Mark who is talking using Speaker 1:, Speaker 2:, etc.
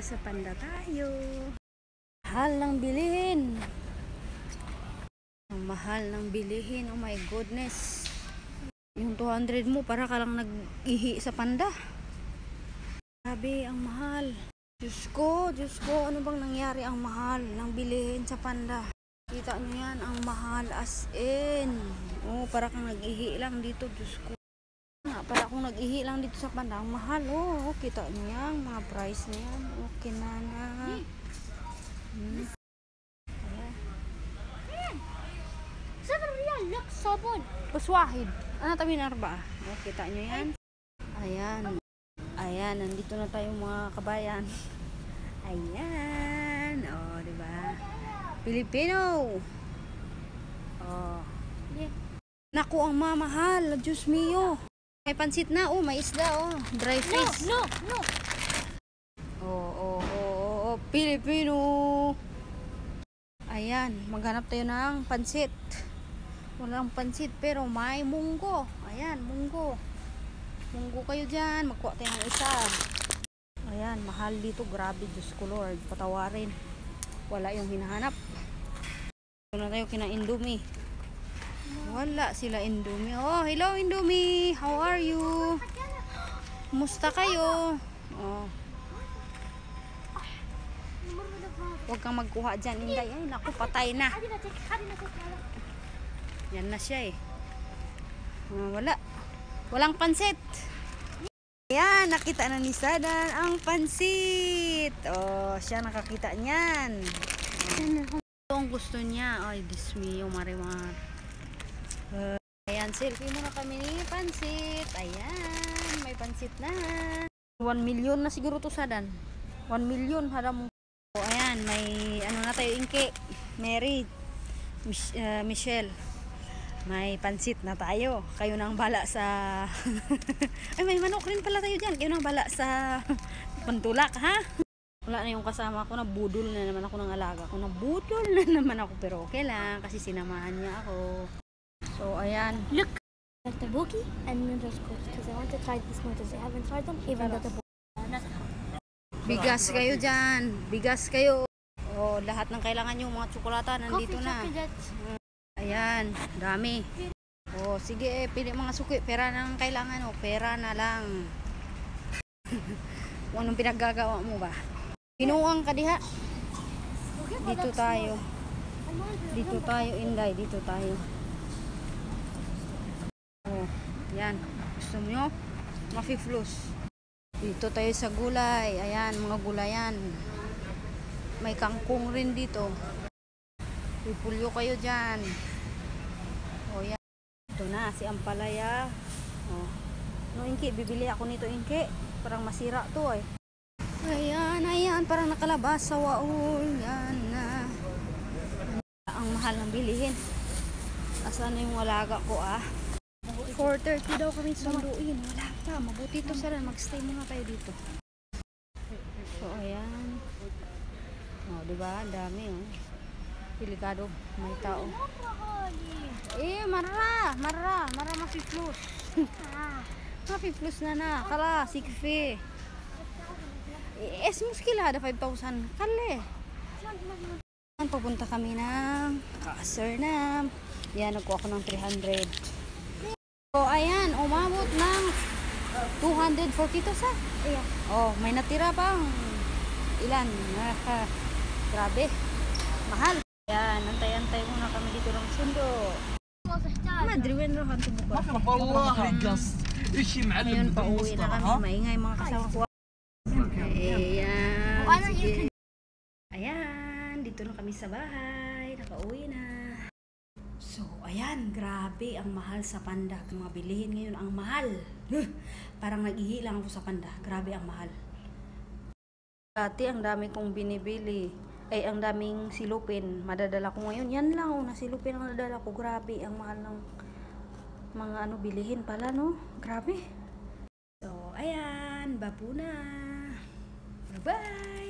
Speaker 1: Nasa Panda tayo. Mahal ng bilihin. Ang mahal ng bilihin. Oh my goodness. Yung 200 mo para ka lang nag-ihi sa Panda. Grabe, ang mahal. Diyos ko, ano bang nangyari? Ang mahal ng bilihin sa Panda. Kita nyo yan, ang mahal as in. Oh, para kang nag-ihi lang dito, Diyos ko. Para akong nag-ihi lang dito sa Panda, ang mahal. Oh, kita nyo yan, mga price na yan. Okay na.
Speaker 2: Look, sabon.
Speaker 1: Paswahid. Ano tabi na ba? Oh, kita nyo yan. Ayan, nandito na tayo mga kabayan. Ayan. Oh, diba? Pilipino. Oh.
Speaker 2: Yeah.
Speaker 1: Naku, ang mamahal. Diyos mio. May pansit na. Oh, may isda. Oh. Dry fish.
Speaker 2: No.
Speaker 1: Oh. Pilipino. Ayan. Maghanap tayo ng pansit. Walang pansit pero may munggo. Ayan, munggo. Munggo kayo dyan. Magkuha tayo ng isa. Ayan, mahal dito. Grabe, Diyos ko Lord. Patawarin. Wala yung hinahanap. Ito na tayo kina Indomie. Wala sila Indomie. Oh, hello Indomie. How are you? Kumusta kayo? Oh. Huwag kang magkuha dyan, Inday. Ay, naku, patay na. Yan na siya eh. Wala. Walang pansit. Ayan, nakita na ni Sadan ang pansit. Oh, siya nakakita niyan. Ito ang gusto niya. Ay, dismi yung marimar. Ayan, selfie muna kami ni pansit. Ayan, may pansit na. 1 million na siguro to, Sadan. 1 million, haram mo. Oh, ayan, may ano na tayo, Inke. Mary. Michelle. May pansit na tayo. Kayo nang bala sa ay, may manok rin pala tayo dyan. Kayo nang bala sa pantulak, ha? Wala na yung kasama ko. Nabudol na naman ako ng alaga ko. Nabudol na naman ako. Pero okay lang. Kasi sinamahan niya ako. So, ayan.
Speaker 2: Look. Like the bookie and noodles cooked because I want to try these noodles. I haven't tried them even though the
Speaker 1: Bigas kayo dyan. Bigas kayo. Oh, lahat ng kailangan nyo. Mga tsokolata nandito na. Ayan, dami. Oh, sige, pili mga suki. Pera na lang kailangan, oh. Pera na lang. Anong pinaggagawa mo ba? Pinuang ka diha. Dito tayo. Dito tayo, Inday. Dito tayo. Oh, yan. Gusto mo? Mafi-flus. Dito tayo sa gulay. Ayan, mga gulayan. May kangkong rin dito. Pipulyo kayo dyan. O yan. Ito na si Ampalaya. O. No, Inke, bibili ako nito, Inke. Parang masira to eh. Ayan. Parang nakalabas sa waol. Yan na. Ang mahal ng bilihin. Asan na yung alaga ko, ah? 4:30 daw kami sunduin. Wala pa. Mabuti to, sir. Magstay muna tayo dito. So, ayan. O, diba? Ang dami, oh. Delikado, may tao. Mara mafi-flus. Mafi-flus na. Kala, sikfe. Muskila, ada 5,000. Kale. Papunta kami ng Kasernam. Yan, nagkuha ko ng 300. So, ayan, umabot ng 242 sa. Ayan. Oh, may natira pang ilan. Grabe. Mahal. Yan, antay-antay muna kami dito ng sundo. Madriwen rohan to buka. Ngayon, pauwi na kami. Maingay mga kasama ko. Ayan. Ayan, dito na kami sa bahay. Nakauwi na. So, ayan, grabe ang mahal sa Panda. Mga bilihin ngayon, ang mahal. Parang nag-ihi lang ako sa Panda. Grabe ang mahal. Dati, ang dami kong binibili. Ang daming silupin. Madadala ko ngayon. Yan lang, na silupin ang nadala ko. Grabe, ang mahal ng mga bilihin pala, no? Grabe. So, ayan, babu na. Bye-bye!